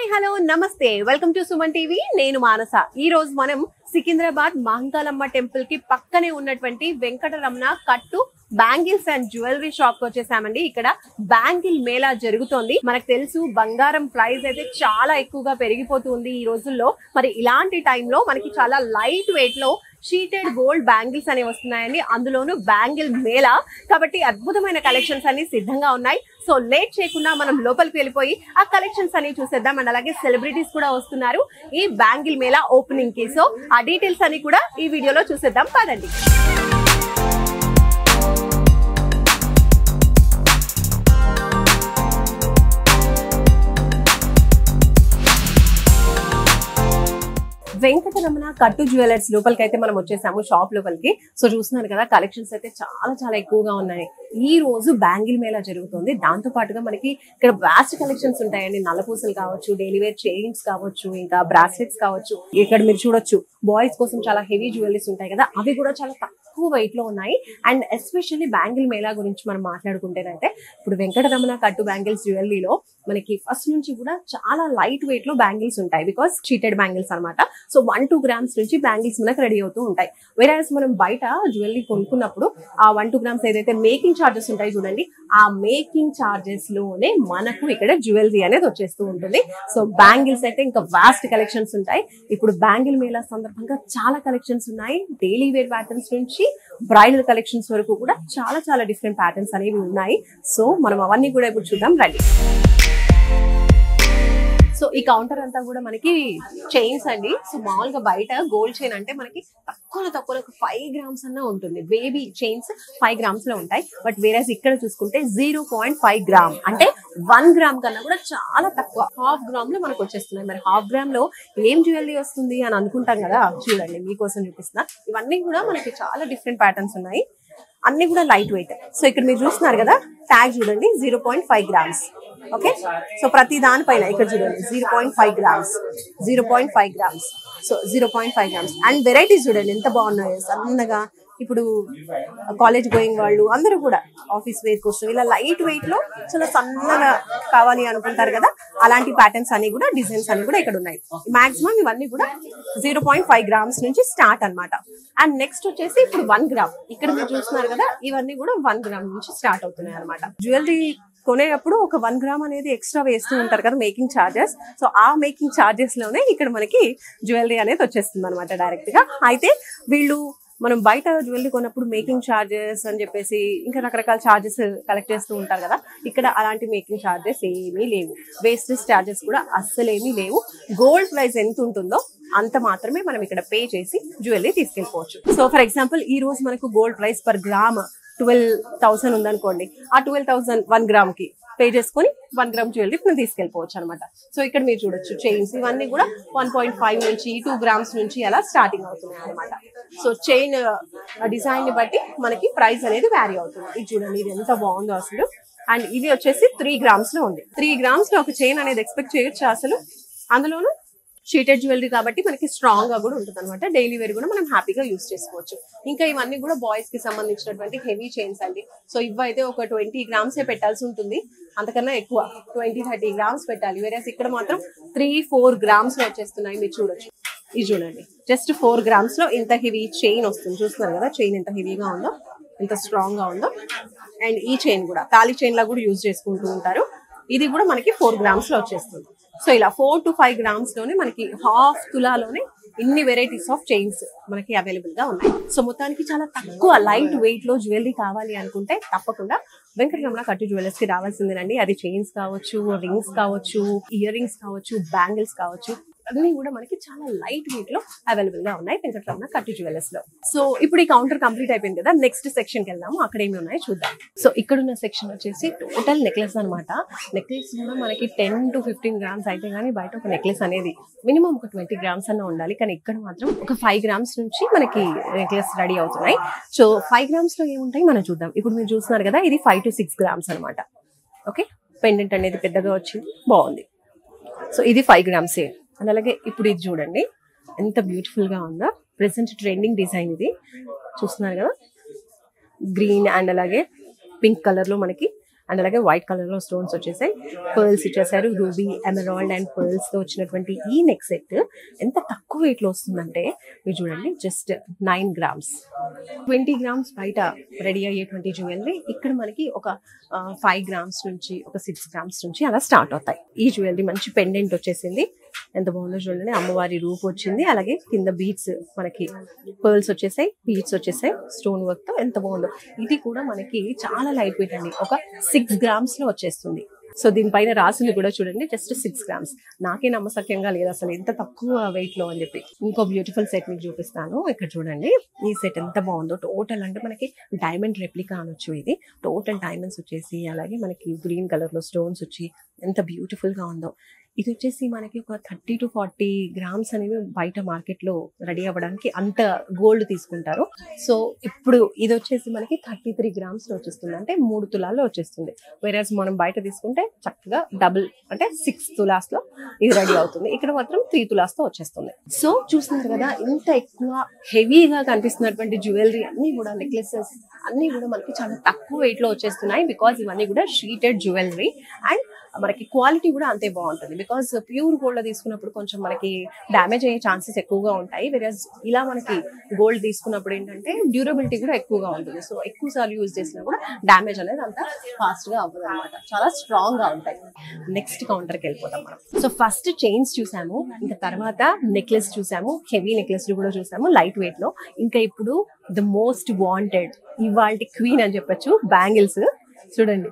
Hi hello నమస్తే welcome to Suman TV నేను మానస ఈ రోజు మనం సికింద్రాబాద్ మహంకాళమ్మ టెంపుల్ కి పక్కనే ఉన్నటువంటి వెంకటరమణ కట్టు బ్యాంగిల్స్ అండ్ జ్యువెలరీ షాప్ కి వచ్చేసామండి. ఇక్కడ బ్యాంగిల్ మేళా జరుగుతోంది. మనకు తెలుసు బంగారం ప్రైస్ అయితే చాలా ఎక్కువగా పెరిగిపోతుంది ఈ రోజుల్లో. మరి ఇలాంటి టైంలో మనకి చాలా లైట్ వెయిట్ లో షీటెడ్ గోల్డ్ బ్యాంగిల్స్ అనేవి వస్తున్నాయండి. అందులోనూ బ్యాంగిల్ మేళా కాబట్టి అద్భుతమైన కలెక్షన్స్ అన్ని సిద్ధంగా ఉన్నాయి. సో లేట్ చేయకుండా మనం లోపలికి వెళ్ళిపోయి ఆ కలెక్షన్స్ అన్ని చూసేద్దాం. అండ్ అలాగే సెలబ్రిటీస్ కూడా వస్తున్నారు ఈ బ్యాంగిల్ మేళా ఓపెనింగ్ కి. సో ఆ డీటెయిల్స్ అన్ని కూడా ఈ వీడియోలో చూసేద్దాం పదండి. వెంకటరమణ కట్టు జ్యువెలర్స్ లోపలికి అయితే మనం వచ్చేసాము, షాప్ లోపలికి. సో చూస్తున్నారు కదా కలెక్షన్స్ అయితే చాలా ఎక్కువగా ఉన్నాయి. ఈ రోజు బ్యాంగిల్ మేళా జరుగుతుంది. దాంతో పాటుగా మనకి ఇక్కడ వాస్ట్ కలెక్షన్స్ ఉంటాయండి. నల్లపూసలు కావచ్చు, డైలీ వేర్ చైన్స్ కావచ్చు, ఇంకా బ్రాస్లెట్స్ కావచ్చు. ఇక్కడ మీరు చూడొచ్చు బాయ్స్ కోసం చాలా హెవీ జ్యువెలరీస్ ఉంటాయి కదా, అవి కూడా చాలా తక్కువ వెయిట్ లో ఉన్నాయి. అండ్ ఎస్పెషల్లీ బ్యాంగిల్ మేళా గురించి మనం మాట్లాడుకుంటేనంటే ఇప్పుడు వెంకటరమణ కట్టు బ్యాంగిల్స్ జ్యువెలరీలో మనకి ఫస్ట్ నుంచి కూడా చాలా లైట్ వెయిట్ లో బ్యాంగిల్స్ ఉంటాయి. బికాస్ చీటెడ్ బ్యాంగిల్స్ అనమాట. సో 1-2 grams నుంచి బ్యాంగిల్స్ మనకు రెడీ అవుతూ ఉంటాయి. వేరేస్ మనం బయట జ్యువెలరీ కొనుక్కున్నప్పుడు ఆ 1-2 grams ఏదైతే మేకింగ్ చార్జెస్ ఉంటాయి చూడండి, ఆ మేకింగ్ చార్జెస్ లోనే మనకు ఇక్కడ జ్యువెలరీ అనేది వచ్చేస్తూ ఉంటుంది. సో బ్యాంగిల్స్ అయితే ఇంకా వాస్ట్ కలెక్షన్స్ ఉంటాయి. ఇప్పుడు బ్యాంగిల్ మేళా సందర్భంగా చాలా కలెక్షన్స్ ఉన్నాయి. డైలీ వేర్ ప్యాటర్న్స్ నుంచి బ్రైడల్ కలెక్షన్స్ వరకు కూడా చాలా డిఫరెంట్ ప్యాటర్న్స్ అనేవి ఉన్నాయి. సో మనం అవన్నీ కూడా ఇప్పుడు చూద్దాం రండి. సో ఈ కౌంటర్ అంతా కూడా మనకి చైన్స్ అండి. సో మామూలుగా బయట గోల్డ్ చైన్ అంటే మనకి తక్కువ 5 grams అన్నా ఉంటుంది. బేబీ చైన్స్ 5 grams లో ఉంటాయి. బట్ వేరేస్ ఇక్కడ చూసుకుంటే 0.5 gram అంటే 1 gram కన్నా కూడా చాలా తక్కువ. 1/2 gram లో మనకు వచ్చేస్తున్నాయి. మరి 1/2 gram లో ఏం జ్యువెలరీ వస్తుంది అని అనుకుంటాం కదా, చూడండి మీకోసం చూపిస్తున్నా. ఇవన్నీ కూడా మనకి చాలా డిఫరెంట్ ప్యాటర్న్స్ ఉన్నాయి, అన్ని కూడా లైట్ వెయిట్. సో ఇక్కడ మీరు చూస్తున్నారు కదా ట్యాగ్ చూడండి 0.5 grams. ఓకే, సో ప్రతి దానిపైన ఇక్కడ చూడండి 0.5 grams, 0.5 grams. So 0.5 grams and varieties చూడండి ఎంత బాగున్నాయో. సన్నగా ఇప్పుడు కాలేజ్ గోయింగ్ వాళ్ళు అందరూ కూడా ఆఫీస్ వేర్ కోసం ఇలా లైట్ వెయిట్ లో చాలా సన్నగా కావాలి అనుకుంటారు కదా, అలాంటి ప్యాటర్న్స్ అన్ని కూడా డిజైన్స్ అన్ని కూడా ఇక్కడ ఉన్నాయి. మాక్సిమం ఇవన్నీ కూడా 0.5 grams నుంచి స్టార్ట్ అన్నమాట. అండ్ నెక్స్ట్ వచ్చేసి ఇప్పుడు 1 gram. ఇక్కడ మీరు చూస్తున్నారు కదా ఇవన్నీ కూడా 1 gram నుంచి స్టార్ట్ అవుతున్నాయి అనమాట. జ్యువెలరీ కొనేటప్పుడు ఒక 1 gram అనేది ఎక్స్ట్రా వేస్తూ ఉంటారు కదా మేకింగ్ ఛార్జెస్. సో ఆ మేకింగ్ ఛార్జెస్ లోనే ఇక్కడ మనకి జ్యువెలరీ అనేది వచ్చేస్తుంది అనమాట డైరెక్ట్ గా. అయితే వీళ్ళు మనం బయట జ్యువెలరీ కొన్నప్పుడు మేకింగ్ ఛార్జెస్ అని చెప్పేసి ఇంకా రకరకాల ఛార్జెస్ కలెక్ట్ చేస్తూ ఉంటారు కదా, ఇక్కడ అలాంటి మేకింగ్ ఛార్జెస్ ఏమీ లేవు. వేస్టేజ్ ఛార్జెస్ కూడా అస్సలేమీ లేవు. గోల్డ్ ప్రైస్ ఎంత ఉంటుందో అంత మాత్రమే మనం ఇక్కడ పే చేసి జ్యువెలరీ తీసుకెళ్ళిపోవచ్చు. సో ఫర్ ఎగ్జాంపుల్ ఈ రోజు మనకు గోల్డ్ ప్రైస్ పర్ గ్రామ్ 12,000 ఉందనుకోండి, ఆ 12,000 1 gram కి పే చేసుకుని 1 gram జ్యువెలరీ మనం తీసుకెళ్ళిపోవచ్చు అనమాట. సో ఇక్కడ మీరు చూడొచ్చు చైన్స్ ఇవన్నీ కూడా 1.5 నుంచి 2 grams నుంచి అలా స్టార్టింగ్ అవుతున్నాయి అనమాట. సో చైన్ డిజైన్ ని బట్టి మనకి ప్రైస్ అనేది వ్యారీ అవుతుంది. ఇది చూడండి ఇది ఎంత బాగుందో అసలు. అండ్ ఇది వచ్చేసి 3 grams లో ఉంది. 3 grams లో ఒక చైన్ అనేది ఎక్స్పెక్ట్ చేయొచ్చు అసలు. అందులోనూ షీటెడ్ జ్యువెలరీ కాబట్టి మనకి స్ట్రాంగ్ గా కూడా ఉంటుంది అనమాట. డైలీ వేర్ కూడా మనం హ్యాపీగా యూజ్ చేసుకోవచ్చు. ఇంకా ఇవన్నీ కూడా బాయ్స్ కి సంబంధించినటువంటి హెవీ చైన్స్ అండి. సో ఇవైతే ఒక 20 grams పెట్టాల్సి ఉంటుంది, అంతకన్నా ఎక్కువ 20-30 grams పెట్టాలి. వేరే ఇక్కడ మాత్రం 3-4 grams లో వచ్చేస్తున్నాయి. మీరు చూడొచ్చు ఇది చూడండి జస్ట్ 4 grams లో ఇంత హెవీ చైన్ వస్తుంది. చూస్తున్నారు కదా చైన్ ఎంత హెవీగా ఉందో, ఎంత స్ట్రాంగ్ గా ఉందో. అండ్ ఈ చైన్ కూడా తాళి చైన్ లా కూడా యూజ్ చేసుకుంటూ ఉంటారు. ఇది కూడా మనకి 4 grams లో వచ్చేస్తుంది. సో ఇలా 4-5 grams లోనే మనకి 1/2 తులాలోనే ఇన్ని వెరైటీస్ ఆఫ్ చైన్స్ మనకి అవైలబుల్ గా ఉన్నాయి. సో మొత్తానికి చాలా తక్కువ లైట్ వెయిట్ లో జ్యువెలరీ కావాలి అనుకుంటే తప్పకుండా వెంకటరమణ కట్టు జ్యువెలర్స్ కి రావాల్సిందేనండి. అది చైన్స్ కావచ్చు, రింగ్స్ కావచ్చు, ఇయర్ రింగ్స్ కావచ్చు, బ్యాంగిల్స్ కావచ్చు, అన్ని కూడా మనకి చాలా లైట్ వెయిట్ లో అవైలబుల్ గా ఉన్నాయి వెంకటరమణ కట్టు జ్యువెలర్స్ లో. సో ఇప్పుడు ఈ కౌంటర్ కంప్లీట్ అయిపోయింది కదా, నెక్స్ట్ సెక్షన్ కి వెళ్దాము. అక్కడ ఏమి ఉన్నాయో చూద్దాం. సో ఇక్కడ ఉన్న సెక్షన్ వచ్చేసి టోటల్ నెక్లెస్ అనమాట. నెక్లెస్ కూడా మనకి 10-15 grams అయితే గానీ బయట ఒక నెక్లెస్ అనేది మినిమం ఒక 20 grams అన్న ఉండాలి. కానీ ఇక్కడ మాత్రం ఒక 5 grams నుంచి మనకి నెక్లెస్ రెడీ అవుతున్నాయి. సో 5 grams లో ఏముంటాయి మనం చూద్దాం. ఇప్పుడు మీరు చూస్తున్నారు కదా ఇది 5-6 grams అనమాట. ఓకే, పెండెంట్ అనేది పెద్దగా వచ్చింది, బాగుంది. సో ఇది 5 grams. అండ్ అలాగే ఇప్పుడు ఇది చూడండి ఎంత బ్యూటిఫుల్ గా ఉందో. ప్రెసెంట్ ట్రెండింగ్ డిజైన్ ఇది, చూస్తున్నారు కదా గ్రీన్ అండ్ అలాగే పింక్ కలర్ లో మనకి అండ్ అలాగే వైట్ కలర్ లో స్టోన్స్ వచ్చేసాయి, పర్ల్స్ ఇచ్చేసారు, రూబీ, ఎమరాల్డ్ అండ్ పర్ల్స్ తో వచ్చినటువంటి ఈ నెక్ సెట్ ఎంత తక్కువ వెయిట్ లో వస్తుందంటే మీరు చూడండి, జస్ట్ 9 grams. 20 grams బయట రెడీ అయ్యేటువంటి జ్యువెలరీ ఇక్కడ మనకి ఒక 5 grams నుంచి, ఒక 6 grams నుంచి అలా స్టార్ట్ అవుతాయి. ఈ జ్యువెలరీ మంచి పెండెంట్ వచ్చేసింది, ఎంత బాగుందో చూడండి. అమ్మవారి రూప్ వచ్చింది, అలాగే కింద బీడ్స్ మనకి పర్ల్స్ వచ్చేసాయి, బీడ్స్ వచ్చేసాయి స్టోన్ వర్క్ తో, ఎంత బాగుందో. ఇది కూడా మనకి చాలా లైట్ వెయిట్ అండి, ఒక 6 grams లో వచ్చేస్తుంది. సో దీనిపైన రాసింది కూడా చూడండి, జస్ట్ 6 grams. నాకే నమ్మసక్యంగా లేదు అసలు ఎంత తక్కువ వెయిట్ లో అని చెప్పి. ఇంకో బ్యూటిఫుల్ సెట్ మీకు చూపిస్తాను, ఇక్కడ చూడండి. ఈ సెట్ ఎంత బాగుందో, టోటల్ అంటే మనకి డైమండ్ రెప్లికా అనొచ్చు. ఇది టోటల్ డైమండ్స్ వచ్చేసి, అలాగే మనకి గ్రీన్ కలర్ లో స్టోన్స్ వచ్చి ఎంత బ్యూటిఫుల్ గా ఉందో. ఇది వచ్చేసి మనకి ఒక 30 to 40 grams అనేవి బయట మార్కెట్ లో రెడీ అవ్వడానికి అంత గోల్డ్ తీసుకుంటారు. సో ఇప్పుడు ఇది వచ్చేసి మనకి 33 grams లో వచ్చేస్తుంది, అంటే 3 తులాల్లో వచ్చేస్తుంది. వేరేస్ మనం బయట తీసుకుంటే చక్కగా డబుల్, అంటే 6 తులాస్ లో ఇది రెడీ అవుతుంది. ఇక్కడ మాత్రం 3 తులాస్ తో వచ్చేస్తుంది. సో చూస్తున్నారు కదా, ఇంత ఎక్కువ హెవీగా కనిపిస్తున్నటువంటి జ్యువెలరీ అన్ని కూడా, నెక్లెసెస్ అన్ని కూడా మనకి చాలా తక్కువ వెయిట్ లో వచ్చేస్తున్నాయి. బికాస్ ఇవన్నీ కూడా షీటెడ్ జ్యువెలరీ అండ్ మనకి క్వాలిటీ కూడా అంతే బాగుంటుంది. బికాస్ ప్యూర్ గోల్డ్ తీసుకున్నప్పుడు కొంచెం మనకి డ్యామేజ్ అయ్యే ఛాన్సెస్ ఎక్కువగా ఉంటాయి. వేరేస్ ఇలా మనకి గోల్డ్ తీసుకున్నప్పుడు ఏంటంటే డ్యూరబిలిటీ కూడా ఎక్కువగా ఉంటుంది. సో ఎక్కువ సార్లు యూజ్ చేసినా కూడా డ్యామేజ్ అనేది అంత ఫాస్ట్ గా అవ్వదు అనమాట, చాలా స్ట్రాంగ్ గా ఉంటాయి. నెక్స్ట్ కౌంటర్ కి వెళ్ళిపోతాం మనం. సో ఫస్ట్ చైన్స్ చూసాము, ఇంకా తర్వాత నెక్లెస్ చూసాము, హెవీ నెక్లెస్ కూడా చూసాము లైట్ వెయిట్ లో. ఇంకా ఇప్పుడు ద మోస్ట్ వాంటెడ్, ఇవాల్టి క్వీన్ అని చెప్పొచ్చు, బ్యాంగిల్స్. చూడండి,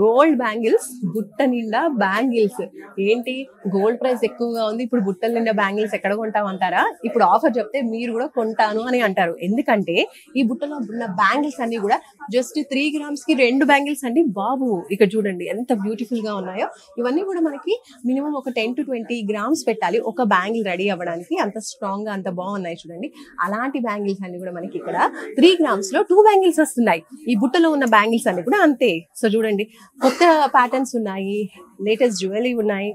గోల్డ్ బ్యాంగిల్స్, బుట్ట నిండా బ్యాంగిల్స్. ఏంటి గోల్డ్ ప్రైస్ ఎక్కువగా ఉంది, ఇప్పుడు బుట్టల నిండా బ్యాంగిల్స్ ఎక్కడ కొంటామంటారా? ఇప్పుడు ఆఫర్ చెప్తే మీరు కూడా కొంటాను అని అంటారు. ఎందుకంటే ఈ బుట్టలో ఉన్న బ్యాంగిల్స్ అన్ని కూడా జస్ట్ 3 grams కి 2 బ్యాంగిల్స్ అండి బాబు. ఇక్కడ చూడండి ఎంత బ్యూటిఫుల్ గా ఉన్నాయో. ఇవన్నీ కూడా మనకి మినిమం ఒక 10 to 20 grams పెట్టాలి ఒక బ్యాంగిల్ రెడీ అవ్వడానికి, అంత స్ట్రాంగ్ గా అంత బాగున్నాయి చూడండి. అలాంటి బ్యాంగిల్స్ అన్ని కూడా మనకి ఇక్కడ 3 grams లో 2 బ్యాంగిల్స్ వస్తున్నాయి. ఈ బుట్టలో ఉన్న బ్యాంగిల్స్ అన్ని కూడా అంతే. సో చూడండి, కొత్త ప్యాటర్న్స్ ఉన్నాయి, లేటెస్ట్ జ్యువెలరీ ఉన్నాయి,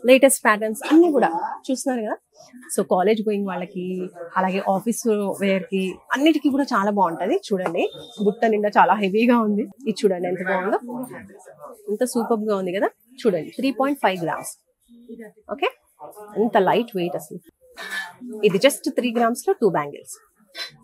లేటెస్ట్ ప్యాటర్న్స్ అన్ని కూడా చూస్తున్నారు కదా. సో కాలేజ్ గోయింగ్ వాళ్ళకి, అలాగే ఆఫీస్ వేర్ కి, అన్నిటికీ కూడా చాలా బాగుంటది. చూడండి, బుట్ట నిండా చాలా హెవీగా ఉంది. ఇది చూడండి ఎంత బాగుందో, ఎంత సూపర్ గా ఉంది కదా. చూడండి 3.5 grams. ఓకే, ఎంత లైట్ వెయిట్ అసలు. ఇది జస్ట్ 3 grams లో 2 బ్యాంగిల్స్.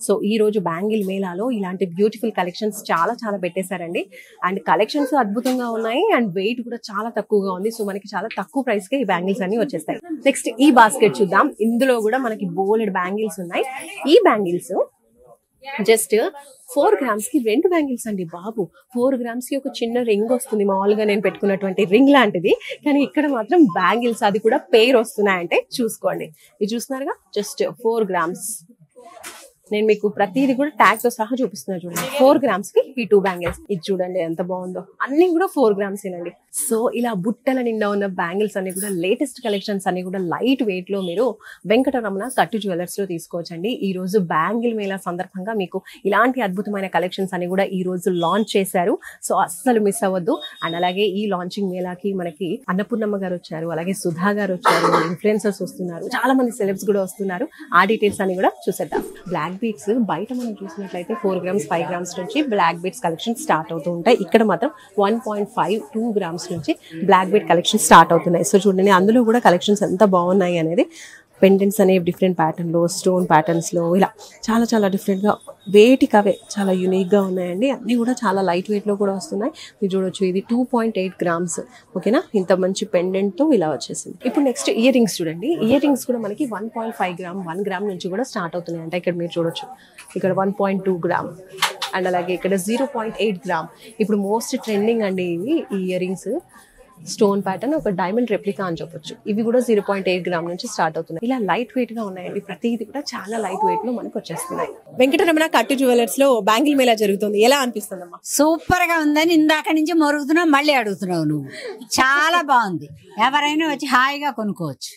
సో ఈ రోజు బ్యాంగిల్ మేళాలో ఇలాంటి బ్యూటిఫుల్ కలెక్షన్స్ చాలా చాలా పెట్టేశారండి. అండ్ కలెక్షన్స్ అద్భుతంగా ఉన్నాయి, అండ్ వెయిట్ కూడా చాలా తక్కువగా ఉంది. సో మనకి చాలా తక్కువ ప్రైస్ కే ఈ బ్యాంగిల్స్ అన్ని వచ్చేస్తాయి. నెక్స్ట్ ఈ బాస్కెట్ చూద్దాం. ఇందులో కూడా మనకి బోలెడ్ బ్యాంగిల్స్ ఉన్నాయి. ఈ బ్యాంగిల్స్ జస్ట్ 4 grams కి 2 బ్యాంగిల్స్ అండి బాబు. 4 grams కి ఒక చిన్న రింగ్ వస్తుంది, మామూలుగా నేను పెట్టుకున్నటువంటి రింగ్ లాంటిది. కానీ ఇక్కడ మాత్రం బ్యాంగిల్స్, అది కూడా పేర్ వస్తున్నాయంటే చూసుకోండి. ఇది చూస్తున్నారుగా, జస్ట్ 4 grams. నేను మీకు ప్రతిదీ కూడా ట్యాగ్ తో సహా చూపిస్తున్నా చూడండి. 4 grams కి ఈ 2 బ్యాంగిల్స్. ఇది చూడండి ఎంత బాగుందో, అన్ని కూడా 4 grams ఏనండి. సో ఇలా బుట్టల నిండా ఉన్న బ్యాంగిల్స్ అన్ని కూడా, లేటెస్ట్ కలెక్షన్స్ అన్ని కూడా లైట్ వెయిట్ లో మీరు వెంకటరమణ కట్టు జ్యువెలర్స్ లో తీసుకోవచ్చండి. ఈ రోజు బ్యాంగిల్ మేళా సందర్భంగా మీకు ఇలాంటి అద్భుతమైన కలెక్షన్స్ అన్ని కూడా ఈ రోజు లాంచ్ చేశారు. సో అస్సలు మిస్ అవ్వద్దు. అండ్ అలాగే ఈ లాంచింగ్ మేళాకి మనకి అన్నపూర్ణమ్మ గారు వచ్చారు, అలాగే సుధా గారు వచ్చారు, ఇన్ఫ్లుయెన్సర్స్ వస్తున్నారు, చాలా మంది సెలబ్స్ కూడా వస్తున్నారు. ఆ డీటెయిల్స్ అన్ని కూడా చూసేద్దాం. బ్లాక్ బీట్స్ బయట మనం చూసినట్లయితే 4 grams 5 grams నుంచి బ్లాక్ బీట్స్ కలెక్షన్ స్టార్ట్ అవుతూ ఉంటాయి. ఇక్కడ మాత్రం 1.5-2 grams నుంచి బ్లాక్ బీట్ కలెక్షన్ స్టార్ట్ అవుతున్నాయి. సో చూడండి, అందులో కూడా కలెక్షన్స్ ఎంత బాగున్నాయి అనేది. పెండెంట్స్ అనేవి డిఫరెంట్ ప్యాటర్న్ లో, స్టోన్ ప్యాటర్న్స్ లో, ఇలా చాలా చాలా డిఫరెంట్ గా, వేటికి అవే చాలా యూనిక్ గా ఉన్నాయండి. అన్ని కూడా చాలా లైట్ వెయిట్ లో కూడా వస్తున్నాయి. మీరు చూడొచ్చు, ఇది 2.8 grams. ఓకేనా, ఇంత మంచి పెండెంట్ తో ఇలా వచ్చేసింది. ఇప్పుడు నెక్స్ట్ ఇయర్ రింగ్స్ చూడండి. ఇయర్ రింగ్స్ కూడా మనకి 1.5 gram 1 gram నుంచి కూడా స్టార్ట్ అవుతున్నాయి. అంటే ఇక్కడ మీరు చూడొచ్చు, ఇక్కడ 1.2 gram అండ్ అలాగే ఇక్కడ 0.8 gram. ఇప్పుడు మోస్ట్ ట్రెండింగ్ అండి ఇవి ఇయర్ రింగ్స్. స్టోన్ ప్యాటర్న్, ఒక డైమండ్ రెప్లికా అని చెప్పొచ్చు. ఇవి కూడా 0.8 gram నుంచి స్టార్ట్ అవుతున్నాయి. ఇలా లైట్ వెయిట్ గా ఉన్నాయండి. ప్రతిది కూడా చాలా లైట్ వెయిట్ లో మనకు వచ్చేస్తున్నాయి. వెంకటరమణ కట్టు జ్యువెలర్స్ లో బ్యాంగిల్ మేళా జరుగుతుంది. ఎలా అనిపిస్తుందమ్మా? సూపర్ గా ఉందని ఇందాక నుంచి మొరుగుతున్నావు, మళ్ళీ అడుగుతున్నావు నువ్వు. చాలా బాగుంది, ఎవరైనా వచ్చి హాయిగా కొనుక్కోవచ్చు.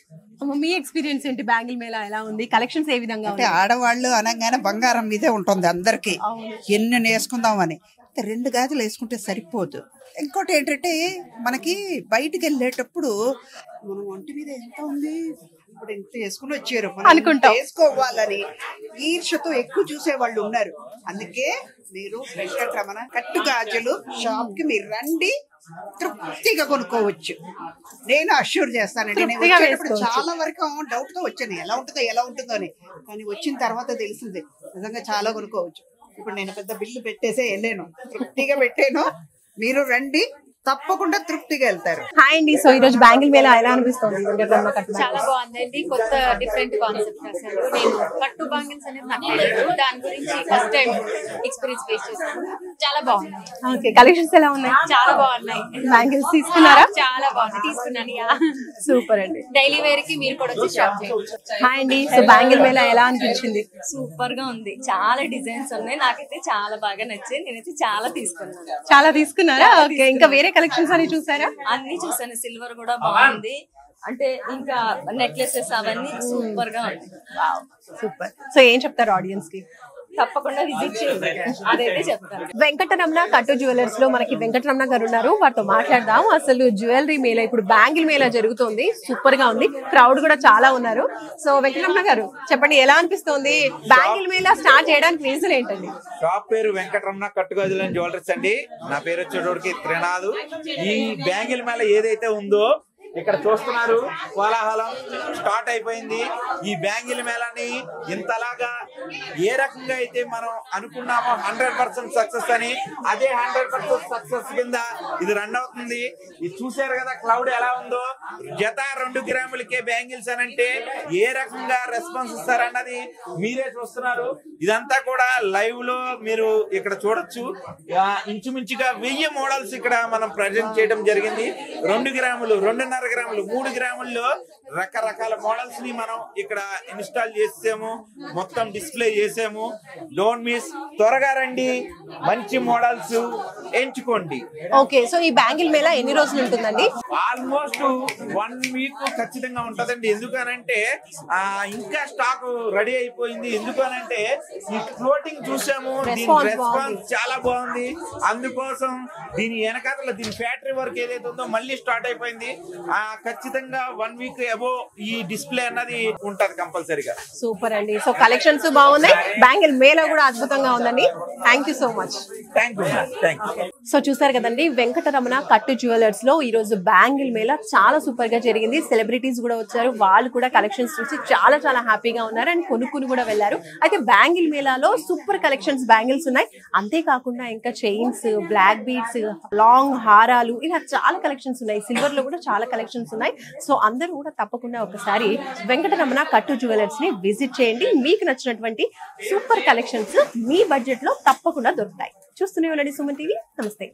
మీ ఎక్స్పీరియన్స్ ఏంటి? బ్యాంగిల్ మేళా ఎలా ఉంది? కలెక్షన్స్ ఏ విధంగా? అంటే ఆడవాళ్ళు అనగానే బంగారం మీదే ఉంటుంది అందరికి, ఎన్ని నేసుకుందామని. లేకపోతే 2 గాజులు వేసుకుంటే సరిపోదు. ఇంకోటి ఏంటంటే మనకి బయటికి వెళ్ళేటప్పుడు మనం ఒంటి మీద ఎంత ఉంది ఇప్పుడు ఇంత వేసుకుని వచ్చారు అనుకుంటాం. వేసుకోవాలని ఈర్షతో ఎక్కువ చూసే వాళ్ళు ఉన్నారు. అందుకే మీరు వెంకటరమణ కట్టు గాజులు షాప్ కి మీరు రండి, తృప్తిగా కొనుక్కోవచ్చు. నేను అష్యూర్ చేస్తానండి. నేను వచ్చేటప్పుడు చాలా వరకు డౌట్ తో వచ్చాను, ఎలా ఉంటుందో అని. కానీ వచ్చిన తర్వాత తెలిసింది నిజంగా చాలా కొనుక్కోవచ్చు. ఇప్పుడు నేను పెద్ద బిల్లు పెట్టేసే వెళ్ళాను, తృప్తిగా పెట్టాను. మీరు రండి, తప్పకుండా తృప్తిగా వెళ్తారు. హాయ్ అండి. సో ఈ రోజు బ్యాంగిల్ మేళ ఎలా అనిపిస్తుంది? చాలా బాగుందండి. కొత్త డిఫరెంట్ కాన్సెప్ట్ అసలు. నేను కట్టు బ్యాంగిల్స్ అనేది నాకు తెలియదు, దాని గురించి ఫస్ట్ టైం ఎక్స్పీరియన్స్ ఫేస్ చేస్తాను. చాలా బాగుంది. ఓకే, కలెక్షన్స్ ఎలా ఉన్నాయి? చాలా బాగున్నాయి. బ్యాంగిల్స్ తీసుకున్నారా? చాలా బాగుంది, తీసుకున్నాను. సూపర్ అండి. డైలీ వేర్ కి మీరు కూడా వచ్చి షాప్ చేయొచ్చు. హాయ్ అండి. సో బ్యాంగిల్ మేళ ఎలా అనిపించింది? సూపర్ గా ఉంది. చాలా డిజైన్స్ ఉన్నాయి, నాకైతే చాలా బాగా నచ్చాయి. నేనైతే చాలా తీసుకున్నాను. చాలా తీసుకున్నారా? ఓకే, ఇంకా వేరే కలెక్షన్స్ అని చూసారా? అన్ని చూసాను. సిల్వర్ కూడా బాగుంది, అంటే ఇంకా నెక్లెసెస్ అవన్నీ సూపర్ గా ఉంది. సూపర్. సో ఏం చెప్తారు ఆడియన్స్ కి? తప్పకుండా విజిట్ చేయండి, అదైతే చెప్తాను. వెంకటరమణ కట్టు జ్యువెలర్స్ లో మనకి వెంకటరమణ గారు ఉన్నారు, వారితో మాట్లాడదాం. అసలు జ్యువెలరీ మేళ, ఇప్పుడు బ్యాంగిల్ మేళ జరుగుతుంది, సూపర్ గా ఉంది, క్రౌడ్ కూడా చాలా ఉన్నారు. సో వెంకటరమణ గారు చెప్పండి, ఎలా అనిపిస్తుంది? బ్యాంగిల్ మేళ స్టార్ట్ చేయడానికి రీజన్ ఏంటండి? షాప్ పేరు వెంకటరమణ కట్టుగాజులు అండ్ జ్యువెలరీస్ అండి. నా పేరు వచ్చేటోడికి త్రినాథ్. ఈ బ్యాంగిల్ మేళ ఏదైతే ఉందో ఇక్కడ చూస్తున్నారు, కోలాహలం స్టార్ట్ అయిపోయింది. ఈ బ్యాంగిల్ మేళని ఇంతలాగా ఏ రకంగా అయితే మనం అనుకున్నామో 100% సక్సెస్ అని, అదే 100% సక్సెస్ కింద ఇది రన్ అవుతుంది. ఇది చూసారు కదా క్లౌడ్ ఎలా ఉందో. జత 2 గ్రాములకే బ్యాంగిల్స్ అని అంటే ఏ రకంగా రెస్పాన్స్ ఇస్తారన్నది మీరే చూస్తున్నారు. ఇదంతా కూడా లైవ్ లో మీరు ఇక్కడ చూడొచ్చు. ఇంచుమించుగా 1000 మోడల్స్ ఇక్కడ మనం ప్రజెంట్ చేయడం జరిగింది. 2 గ్రాములు, 2.5 గ్రాములు, 3 గ్రాముల్లో రకరకాల మోడల్స్ ని మనం ఇక్కడ ఇన్స్టాల్ చేసాము, మొత్తం డిస్ప్లే చేసాము. డోంట్ మిస్, త్వరగా రండి, మంచి మోడల్స్ ఎంచుకోండి. ఓకే, సో ఈ బ్యాంగిల్ మేళ ఎన్ని రోజులు ఉంటుందండి? ఆల్మోస్ట్ 1 వీక్ ఖచ్చితంగా ఉంటదండి. ఎందుకనంటే ఇంకా స్టాక్ రెడీ అయిపోయింది. ఎందుకనంటే ఈ ఫ్లోటింగ్ చూసాము, దీని రెస్పాన్స్ చాలా బాగుంది. అందుకోసం దీని వెనకాల దీని ఫ్యాక్టరీ వర్క్ ఏదైతే ఉందో మళ్ళీ స్టార్ట్ అయిపోయింది. ఖచ్చితంగా 1 వీక్ అబో ఈ డిస్ప్లే అన్నది ఉంటది కంపల్సరీగా. సూపర్ అండి. సో కలెక్షన్స్ బాగున్నాయి, బ్యాంగిల్ మేళ కూడా అద్భుతంగా ఉందండి. Thank you so much. Thank you. So చూసారు కదండి, వెంకటరమణ కట్టు జ్యువెలర్స్ లో ఈ రోజు బ్యాంగిల్ మేళ చాలా సూపర్ గా జరిగింది. సెలబ్రిటీస్ కూడా వచ్చారు, వాళ్ళు కూడా కలెక్షన్స్ చూసి చాలా చాలా హ్యాపీగా ఉన్నారు అండ్ కొనుక్కుని కూడా వెళ్ళారు. అయితే బ్యాంగిల్ మేళాలో సూపర్ కలెక్షన్స్ బ్యాంగిల్స్ ఉన్నాయి, అంతేకాకుండా ఇంకా చైన్స్, బ్లాక్ బీడ్స్, లాంగ్ హారాలు, ఇలా చాలా కలెక్షన్స్ ఉన్నాయి. సిల్వర్ లో కూడా చాలా కలెక్షన్స్ ఉన్నాయి. సో అందరూ కూడా తప్పకుండా ఒకసారి వెంకటరమణ కట్టు జ్యువెలర్స్ ని విజిట్ చేయండి. మీకు నచ్చినటువంటి సూపర్ కలెక్షన్స్ మీ బడ్జెట్ లో తప్పకుండా దొరుకుతాయి. చూస్తూనే ఉండండి సుమన్ టీవీ. నమస్తే.